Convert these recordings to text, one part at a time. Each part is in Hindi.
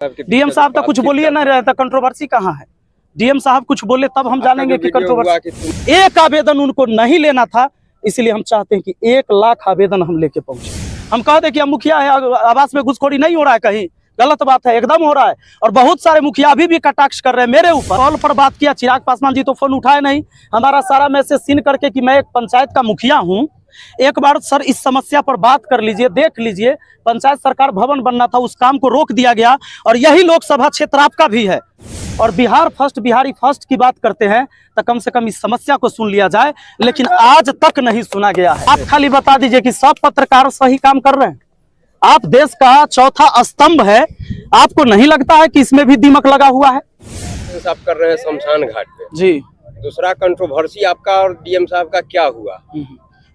डीएम साहब तो कुछ बोलिए ना रहता, कंट्रोवर्सी कहाँ है। डीएम साहब कुछ बोले तब हम जानेंगे कि कंट्रोवर्सी। एक आवेदन उनको नहीं लेना था, इसलिए हम चाहते हैं कि 1 लाख आवेदन हम लेके पहुंचे। हम कह दें कि हम मुखिया है, आवास में घुसखोरी नहीं हो रहा है, कहीं गलत बात है, एकदम हो रहा है। और बहुत सारे मुखिया अभी भी कटाक्ष कर रहे हैं मेरे ऊपर। कॉल पर बात किया, चिराग पासवान जी तो फोन उठाए नहीं, हमारा सारा मैसेज सीन करके कि मैं एक पंचायत का मुखिया हूँ, एक बार सर इस समस्या पर बात कर लीजिए, देख लीजिए। पंचायत सरकार भवन बनना था, उस काम को रोक दिया गया। और यही लोकसभा क्षेत्र आपका भी है, और बिहार फर्स्ट, बिहारी फर्स्ट की बात करते हैं तो कम से कम इस समस्या को सुन लिया जाए, लेकिन आज तक नहीं सुना गया है। आप खाली बता दीजिए कि सब पत्रकार सही काम कर रहे हैं। आप देश का चौथा स्तंभ है, आपको नहीं लगता है कि इसमें भी दिमक लगा हुआ है? आप कर रहे हैं शमशान घाट पे जी। दूसरा कंट्रोवर्सी आपका और डीएम साहब का क्या हुआ,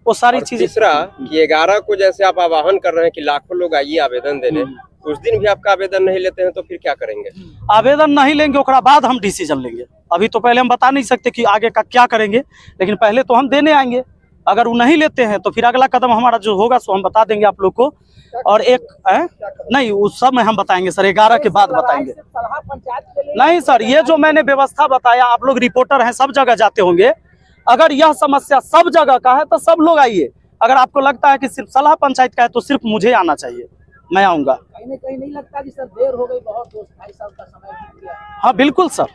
वो सारी चीजें। तीसरा कि 11 को जैसे आप आह्वान कर रहे हैं कि लाखों लोग आइए आवेदन देने, उस दिन भी आपका आवेदन नहीं लेते हैं तो फिर क्या करेंगे? आवेदन नहीं लेंगे, उसके बाद हम डिसीजन लेंगे। अभी तो पहले हम बता नहीं सकते कि आगे का क्या करेंगे, लेकिन पहले तो हम देने आएंगे। अगर वो नहीं लेते हैं तो फिर अगला कदम हमारा जो होगा सो हम बता देंगे आप लोग को। और एक नहीं, उस सब में हम बताएंगे सर, 11 के बाद बताएंगे। नहीं सर, ये जो मैंने व्यवस्था बताया, आप लोग रिपोर्टर हैं, सब जगह जाते होंगे। अगर यह समस्या सब जगह का है तो सब लोग आइए। अगर आपको लगता है कि सिर्फ सलाह पंचायत का है तो सिर्फ मुझे आना चाहिए, मैं आऊंगा। कहीं ना कहीं नहीं लगता कि सर देर हो गई बहुत, 2-2.5 साल का समय बीत गया? हाँ बिल्कुल सर,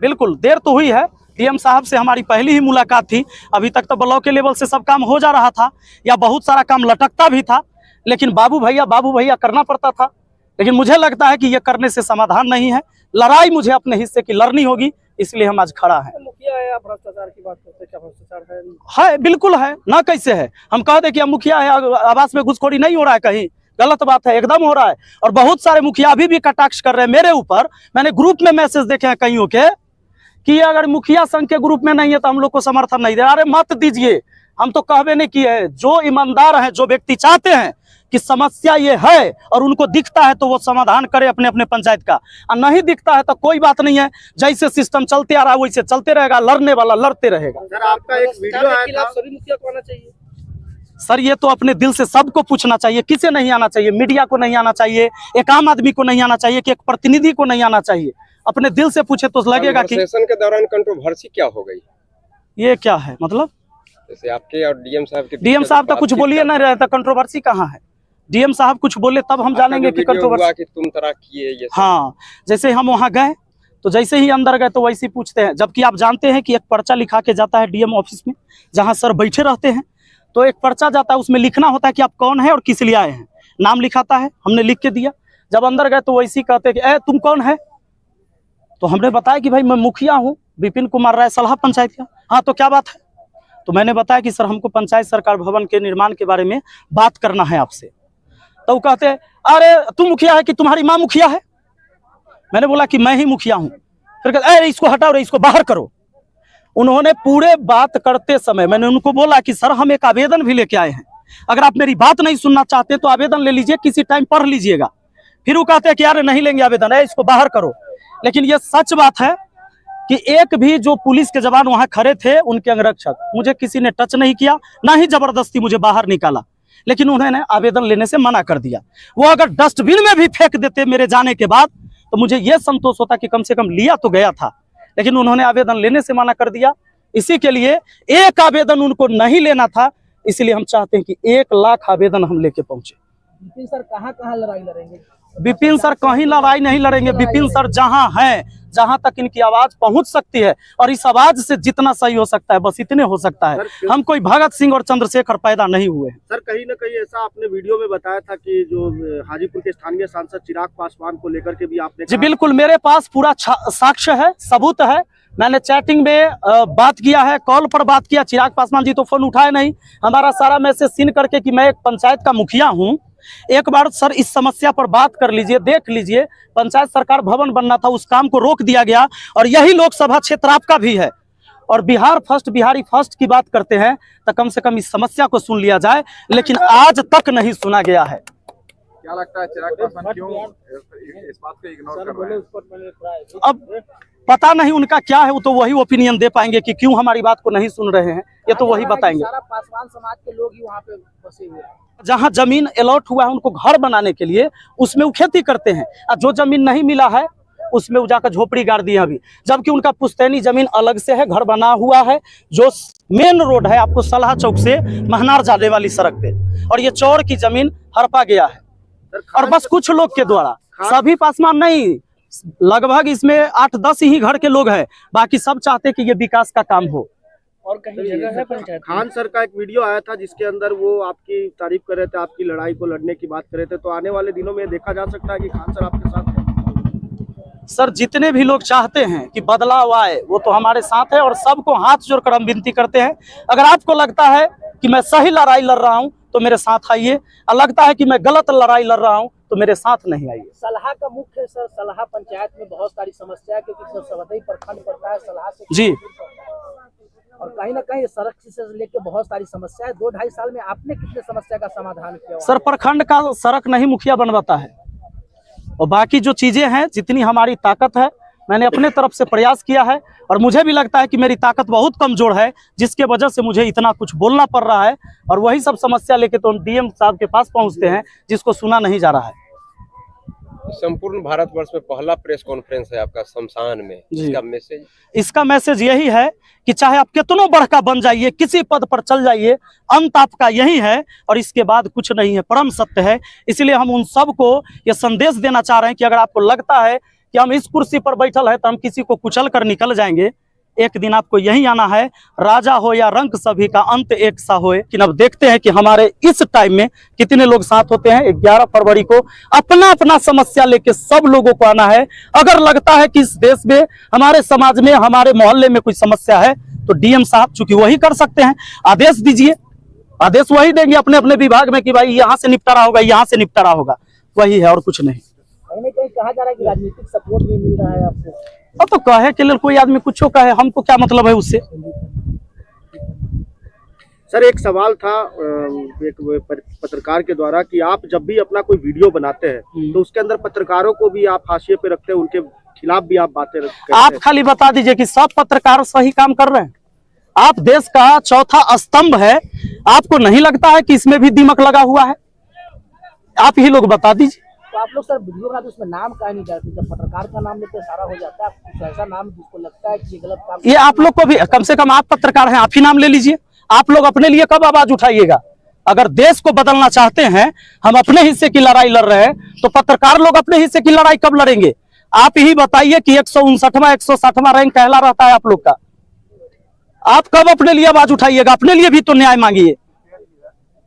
बिल्कुल देर तो हुई है। डीएम साहब से हमारी पहली ही मुलाकात थी, अभी तक तो ब्लॉक के लेवल से सब काम हो जा रहा था, या बहुत सारा काम लटकता भी था, लेकिन बाबू भैया करना पड़ता था। लेकिन मुझे लगता है कि ये करने से समाधान नहीं है, लड़ाई मुझे अपने हिस्से की लड़नी होगी, इसलिए हम आज खड़ा हैं। मुखिया है, आप भ्रष्टाचार की बात करते हैं, क्या भ्रष्टाचार है? बिल्कुल है ना, कैसे है। हम कह दें कि हम मुखिया है, आवास में घुसखोरी नहीं हो रहा है, कहीं गलत बात है, एकदम हो रहा है। और बहुत सारे मुखिया अभी भी कटाक्ष कर रहे हैं मेरे ऊपर। मैंने ग्रुप में मैसेज देखे हैं कईयों के कि अगर मुखिया संघ के ग्रुप में नहीं है तो हम लोग को समर्थन नहीं दे। अरे मत दीजिए, हम तो कहबे नहीं किए हैं। जो ईमानदार हैं, जो व्यक्ति चाहते हैं कि समस्या ये है और उनको दिखता है तो वो समाधान करे अपने अपने पंचायत का, और नहीं दिखता है तो कोई बात नहीं है। जैसे सिस्टम चलते आ रहा है वैसे चलते रहेगा, लड़ने वाला लड़ते रहेगा। सर आपका एक वीडियो आया था, सभी मुखिया को आना चाहिए। सर ये तो अपने दिल से सबको पूछना चाहिए, किसे नहीं आना चाहिए? मीडिया को नहीं आना चाहिए, एक आम आदमी को नहीं आना चाहिए, कि एक प्रतिनिधि को नहीं आना चाहिए? अपने दिल से पूछे तो लगेगा कि सेशन के दौरान कंट्रोवर्सी क्या हो गई। ये क्या है मतलब? जैसे आपके और डीएम साहब के, डीएम साहब तो कुछ बोलिए ना रहता, कंट्रोवर्सी कहाँ है। डीएम साहब कुछ बोले तब हम जानेंगे कि कंट्रोवर्सी। तुम तरह किए ये सब। हाँ, जैसे हम वहाँ गए तो जैसे ही अंदर गए तो वैसे ही पूछते हैं, जबकि आप जानते हैं कि एक पर्चा लिखा के जाता है डीएम ऑफिस में, जहाँ सर बैठे रहते हैं। तो एक पर्चा जाता है, उसमें लिखना होता है कि आप कौन है और किस लिए आए हैं, नाम लिखाता है, हमने लिख के दिया। जब अंदर गए तो वैसे ही कहते हैं कि तुम कौन है? तो हमने बताया कि भाई मैं मुखिया हूँ, विपिन कुमार राय, सलाह पंचायत का। हाँ तो क्या बात है? तो मैंने बताया कि सर हमको पंचायत सरकार भवन के निर्माण के बारे में बात करना है आपसे। तो वो कहते हैं अरे तुम मुखिया है कि तुम्हारी माँ मुखिया है? मैंने बोला कि मैं ही मुखिया हूँ। फिर कहते अरे इसको हटाओ रे, इसको बाहर करो। उन्होंने पूरे बात करते समय मैंने उनको बोला कि सर हम एक आवेदन भी लेके आए हैं, अगर आप मेरी बात नहीं सुनना चाहते तो आवेदन ले लीजिए, किसी टाइम पढ़ लीजिएगा। फिर वो कहते हैं कि यार नहीं लेंगे आवेदन, इसको बाहर करो। लेकिन ये सच बात है कि एक भी जो पुलिस के जवान वहां खड़े थे, उनके अंगरक्षक, मुझे किसी ने टच नहीं किया, ना ही जबरदस्ती मुझे बाहर निकाला, लेकिन उन्होंने आवेदन लेने से मना कर दिया। वो अगर डस्टबिन में भी फेंक देते मेरे जाने के बाद तो मुझे यह संतोष होता कि कम से कम लिया तो गया था, लेकिन उन्होंने आवेदन लेने से मना कर दिया। इसी के लिए एक आवेदन उनको नहीं लेना था, इसलिए हम चाहते हैं कि 1 लाख आवेदन हम लेके पहुंचे। विपिन सर कहाँ लड़ाई लड़ेंगे? विपिन सर कहीं लड़ाई नहीं लड़ेंगे। विपिन सर जहां हैं, जहां तक इनकी आवाज पहुंच सकती है, और इस आवाज से जितना सही हो सकता है बस इतने हो सकता है। हम कोई भगत सिंह और चंद्रशेखर पैदा नहीं हुए हैं। सर कहीं ना कहीं ऐसा आपने वीडियो में बताया था कि जो हाजीपुर के स्थानीय सांसद चिराग पासवान को लेकर के भी आपने जी बिल्कुल, मेरे पास पूरा साक्ष्य है, सबूत है। मैंने चैटिंग में बात किया है, कॉल पर बात किया, चिराग पासवान जी तो फोन उठाए नहीं, हमारा सारा मैसेज सीन करके कि मैं एक पंचायत का मुखिया हूँ, एक बार सर इस समस्या पर बात कर लीजिए, देख लीजिए। पंचायत सरकार भवन बनना था, उस काम को रोक दिया गया। और यही लोकसभा क्षेत्र आपका भी है, और बिहार फर्स्ट, बिहारी फर्स्ट की बात करते हैं तो कम से कम इस समस्या को सुन लिया जाए, लेकिन आज तक नहीं सुना गया है। क्या लगता है चिराग पासवान क्यों इस बात को इग्नोर कर रहे हैं? अब पता नहीं उनका क्या है, वो तो वही ओपिनियन दे पाएंगे कि क्यों हमारी बात को नहीं सुन रहे हैं, ये तो वही बताएंगे। सारा पासवान समाज के लोग ही वहाँ पे बसे हुए हैं। जहाँ जमीन अलॉट हुआ है उनको घर बनाने के लिए, उसमें वो खेती करते हैं, और जो जमीन नहीं मिला है उसमें वो जाकर झोपड़ी गाड़ दिए अभी, जबकि उनका पुश्तैनी जमीन अलग से है, घर बना हुआ है। जो मेन रोड है आपको सलाह चौक से महनार जाने वाली सड़क पे, और ये चौर की जमीन हड़पा गया है, और बस कुछ लोग के द्वारा, सभी पासवान नहीं, लगभग इसमें 8-10 ही घर के लोग हैं, बाकी सब चाहते कि ये विकास का काम हो। और कहीं जगह है पंचायत। खान सर का एक वीडियो आया था जिसके अंदर वो आपकी तारीफ कर रहे थे, आपकी लड़ाई को लड़ने की बात कर रहे थे, तो आने वाले दिनों में देखा जा सकता है कि खान सर आपके साथ हैं? सर जितने भी लोग चाहते हैं कि बदलाव आए वो तो हमारे साथ है, और सबको हाथ जोड़कर हम विनती करते हैं, अगर आपको लगता है कि मैं सही लड़ाई लड़ रहा हूं तो मेरे साथ आइए, और लगता है कि मैं गलत लड़ाई लड़ रहा हूं तो मेरे साथ नहीं आइए। सलाह का मुख्य सर, सलाह पंचायत में बहुत सारी समस्या है, क्योंकि सवदई प्रखंड पड़ता है सलाह से जी, और कहीं ना कहीं सड़क से लेकर बहुत सारी समस्या है। 2-2.5 साल में आपने कितने समस्या का समाधान किया? सर प्रखंड का सड़क नहीं मुखिया बनवाता है, और बाकी जो चीजें हैं जितनी हमारी ताकत है मैंने अपने तरफ से प्रयास किया है, और मुझे भी लगता है कि मेरी ताकत बहुत कमजोर है, जिसके वजह से मुझे इतना कुछ बोलना पड़ रहा है, और वही सब समस्या लेके तो हम डीएम साहब के पास पहुंचते हैं, जिसको सुना नहीं जा रहा है। संपूर्ण भारतवर्ष में पहला प्रेस कॉन्फ्रेंस है आपका शमशान में, इसका मैसेज? इसका मैसेज यही है कि चाहे आप कितनों बड़का बन जाइए, किसी पद पर चल जाइए, अंत आपका यही है और इसके बाद कुछ नहीं है, परम सत्य है। इसलिए हम उन सबको ये संदेश देना चाह रहे हैं कि अगर आपको लगता है कि हम इस कुर्सी पर बैठल है तो हम किसी को कुचल कर निकल जाएंगे, एक दिन आपको यही आना है, राजा हो या रंक सभी का अंत एक सा होए। लेकिन अब देखते हैं कि हमारे इस टाइम में कितने लोग साथ होते हैं। 11 फरवरी को अपना अपना समस्या लेके सब लोगों को आना है। अगर लगता है कि इस देश में, हमारे समाज में, हमारे मोहल्ले में कोई समस्या है तो डीएम साहब चूंकि वही कर सकते हैं, आदेश दीजिए, आदेश वही देंगे अपने अपने विभाग में कि भाई यहाँ से निपटारा होगा, यहाँ से निपटारा होगा, वही है और कुछ नहीं। कहीं कहीं कहा जा रहा है कि राजनीतिक सपोर्ट भी मिल रहा है आपको। अब तो कहे के लिए कोई आदमी कुछ कहे, हमको क्या मतलब है उससे। सर एक सवाल था एक पत्रकार के द्वारा कि आप जब भी अपना कोई वीडियो बनाते हैं तो उसके अंदर पत्रकारों को भी आप हाशिए पे रखते हैं, उनके खिलाफ भी आप बातें करते हैं। आप खाली बता दीजिए कि सब पत्रकार सही काम कर रहे हैं। आप देश का चौथा स्तंभ है, आपको नहीं लगता है कि इसमें भी दिमक लगा हुआ है? आप ही लोग बता दीजिए। तो आप लोग सर वीडियो बनाते उसमें नाम काहे नहीं डालते? जब पत्रकार का नाम लेते सारा हो जाता है, कुछ ऐसा नाम जिसको लगता है कि ये गलत काम। ये आप लोग को भी, कम से कम आप पत्रकार हैं, आप ही नाम ले लीजिए। आप लोग अपने लिए कब आवाज उठाइएगा? अगर देश को बदलना चाहते हैं, हम अपने हिस्से की लड़ाई लड़ रहे हैं, तो पत्रकार लोग अपने हिस्से की लड़ाई कब लड़ेंगे? आप ही बताइए कि 159वां 160वां रैंक कहला रहता है आप लोग का। आप कब अपने लिए आवाज उठाइएगा? अपने लिए भी तो न्याय मांगिए।